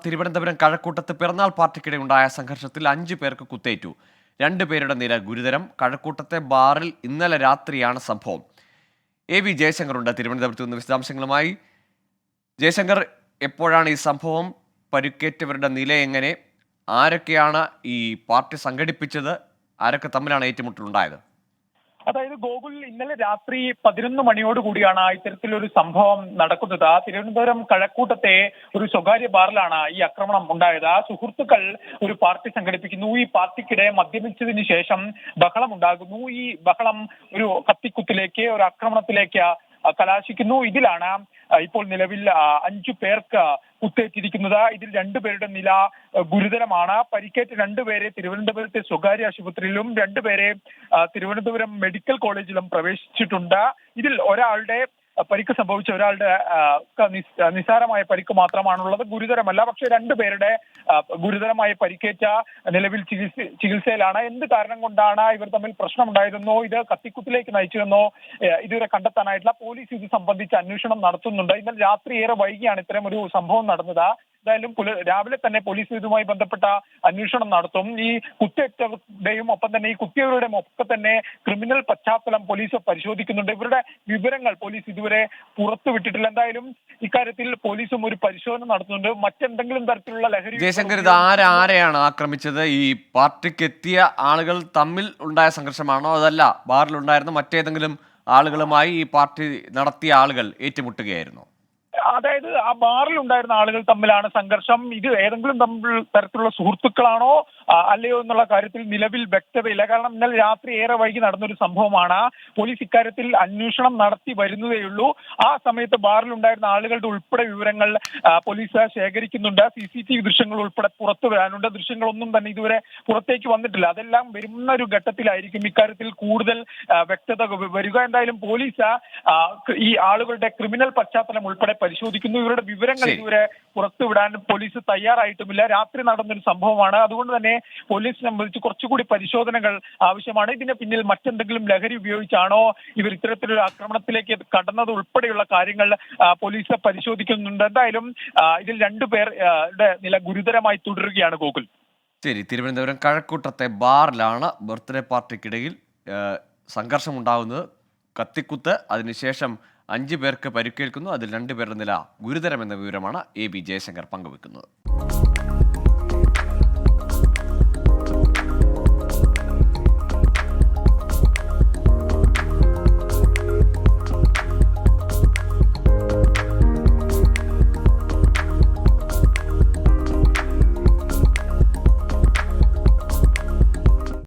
തിരുവനന്തപുരം കഴക്കൂട്ടത്ത് പിറന്നാൾ പാർട്ടിക്കിടെ ഉണ്ടായ സംഘർഷത്തിൽ 5 പേർക്ക് കുത്തേറ്റു. 2 പേരുടെ നില ഗുരുതരം. കഴക്കൂട്ടത്തെ ബാറിൽ ഇന്നലെ രാത്രിയാണ് സംഭവം. AV ജയശങ്കർ ഉണ്ട് തിരുവനന്തപുരത്ത് നിന്ന് വിശദാംശങ്ങളുമായി. ജയശങ്കർ, എപ്പോഴാണ് ഈ സംഭവം? പരിക്കേറ്റവരുടെ നില എങ്ങനെ? ആരൊക്കെയാണ് ഈ പാർട്ടി സംഘടിപ്പിച്ചത്? ആരൊക്കെ തമ്മിലാണ് ഏറ്റുമുട്ടലുണ്ടായത്? അതായത് ഗോകുൽ, ഇന്നലെ രാത്രി 11 മണിയോടുകൂടിയാണ് ഇത്തരത്തിലൊരു സംഭവം നടക്കുന്നത്. തിരുവനന്തപുരം കഴക്കൂട്ടത്തെ ഒരു സ്വകാര്യ ബാറിലാണ് ഈ ആക്രമണം ഉണ്ടായത്. സുഹൃത്തുക്കൾ ഒരു പാർട്ടി സംഘടിപ്പിക്കുന്നു. ഈ പാർട്ടിക്കിടെ മദ്യപിച്ചതിന് ശേഷം ബഹളം ഉണ്ടാകുന്നു. ഈ ബഹളം ഒരു കത്തിക്കുത്തിലേക്ക്, ഒരു ആക്രമണത്തിലേക്ക് കലാശിക്കുന്നു. ഇതിലാണ് ഇപ്പോൾ നിലവിൽ 5 പേർക്ക് കുത്തേറ്റിരിക്കുന്നത്. ഇതിൽ 2 പേരുടെ നില ഗുരുതരമാണ്. പരിക്കേറ്റ 2 പേരെ തിരുവനന്തപുരത്തെ സ്വകാര്യ ആശുപത്രിയിലും 2 പേരെ തിരുവനന്തപുരം മെഡിക്കൽ കോളേജിലും പ്രവേശിച്ചിട്ടുണ്ട്. ഇതിൽ ഒരാളുടെ പരിക്ക് സംഭവിച്ച ഒരാളുടെ നിസ്സാരമായ പരിക്ക് മാത്രമാണുള്ളത്, ഗുരുതരമല്ല. പക്ഷെ 2 പേരുടെ ഗുരുതരമായി പരിക്കേറ്റ നിലവിൽ ചികിത്സയിലാണ്. എന്ത് കാരണം കൊണ്ടാണ് ഇവർ തമ്മിൽ പ്രശ്നമുണ്ടായതെന്നോ ഇത് കത്തിക്കുത്തിലേക്ക് നയിച്ചതെന്നോ ഇതുവരെ കണ്ടെത്താനായിട്ടില്ല. പോലീസ് ഇത് സംബന്ധിച്ച് അന്വേഷണം നടത്തുന്നുണ്ട്. ഇന്നലെ രാത്രി ഏറെ വൈകിയാണ് ഇത്തരം ഒരു സംഭവം നടന്നത്. എന്തായാലും രാവിലെ തന്നെ പോലീസ് ഇതുമായി ബന്ധപ്പെട്ട അന്വേഷണം നടത്തും. ഈ കുത്തേറ്റവരുടെയും ഒപ്പം തന്നെ ഈ കുത്തിയവരുടെയും ഒക്കെ തന്നെ ക്രിമിനൽ പശ്ചാത്തലം പോലീസ് പരിശോധിക്കുന്നുണ്ട്. ഇവരുടെ വിവരങ്ങൾ പോലീസ് ഇതുവരെ പുറത്തുവിട്ടിട്ടില്ല. എന്തായാലും ഇക്കാര്യത്തിൽ പോലീസും ഒരു പരിശോധന നടത്തുന്നുണ്ട്. മറ്റെന്തെങ്കിലും തരത്തിലുള്ള ലഹരി ജയശങ്കർ, ഇത് ആരെയാണ് ആക്രമിച്ചത്? ഈ പാർട്ടിക്ക് എത്തിയ ആളുകൾ തമ്മിൽ ഉണ്ടായ സംഘർഷമാണോ, അതല്ല ബാറിലുണ്ടായിരുന്ന മറ്റേതെങ്കിലും ആളുകളുമായി ഈ പാർട്ടി നടത്തിയ ആളുകൾ ഏറ്റുമുട്ടുകയായിരുന്നോ? അതായത് ആ ബാറിൽ ഉണ്ടായിരുന്ന ആളുകൾ തമ്മിലാണ് സംഘർഷം. ഇത് ഏതെങ്കിലും തരത്തിലുള്ള സുഹൃത്തുക്കളാണോ അല്ലയോ എന്നുള്ള കാര്യത്തിൽ നിലവിൽ വ്യക്തതയില്ല. കാരണം ഇന്നലെ രാത്രി ഏറെ വൈകി നടന്നൊരു സംഭവമാണ്. പോലീസ് ഇക്കാര്യത്തിൽ അന്വേഷണം നടത്തി വരുന്നതേയുള്ളൂ. ആ സമയത്ത് ബാറിൽ ഉണ്ടായിരുന്ന ആളുകളുടെ ഉൾപ്പെടെ വിവരങ്ങൾ പോലീസ് ശേഖരിക്കുന്നുണ്ട്. CCTV ദൃശ്യങ്ങൾ ഉൾപ്പെടെ പുറത്തു വരാനുണ്ട്. ദൃശ്യങ്ങളൊന്നും തന്നെ ഇതുവരെ പുറത്തേക്ക് വന്നിട്ടില്ല. അതെല്ലാം വരുന്ന ഒരു ഘട്ടത്തിലായിരിക്കും ഇക്കാര്യത്തിൽ കൂടുതൽ വ്യക്തത വരിക. എന്തായാലും പോലീസ് ഈ ആളുകളുടെ ക്രിമിനൽ പശ്ചാത്തലം ഉൾപ്പെടെ പരിശോധിക്കുന്നു. ഇവരുടെ വിവരങ്ങൾ ഇതുവരെ പുറത്തുവിടാൻ പോലീസ് തയ്യാറായിട്ടുമില്ല. രാത്രി നടന്നൊരു സംഭവമാണ്. അതുകൊണ്ട് തന്നെ പോലീസിനെ സംബന്ധിച്ച് കുറച്ചുകൂടി പരിശോധനകൾ ആവശ്യമാണ്. ഇതിന് പിന്നിൽ മറ്റെന്തെങ്കിലും ലഹരി ഉപയോഗിച്ചാണോ ഇവർ ഇത്തരത്തിലൊരു ആക്രമണത്തിലേക്ക് കടന്നത് ഉൾപ്പെടെയുള്ള കാര്യങ്ങൾ പോലീസ് പരിശോധിക്കുന്നുണ്ട്. എന്തായാലും ഇതിൽ 2 പേരുടെ നില ഗുരുതരമായി തുടരുകയാണ് ഗോകുൽ. ശരി, തിരുവനന്തപുരം കഴക്കൂട്ടത്തെ ബാറിലാണ് ബർത്ത്ഡേ പാർട്ടിക്കിടയിൽ സംഘർഷമുണ്ടാകുന്നത്. കത്തിക്കുത്ത്, അതിനുശേഷം 5 പേർക്ക് പരിക്കേൽക്കുന്നു. അതിൽ 2 പേരുടെ നില ഗുരുതരമെന്ന വിവരമാണ് AV ജയശങ്കർ പങ്കുവെക്കുന്നത്.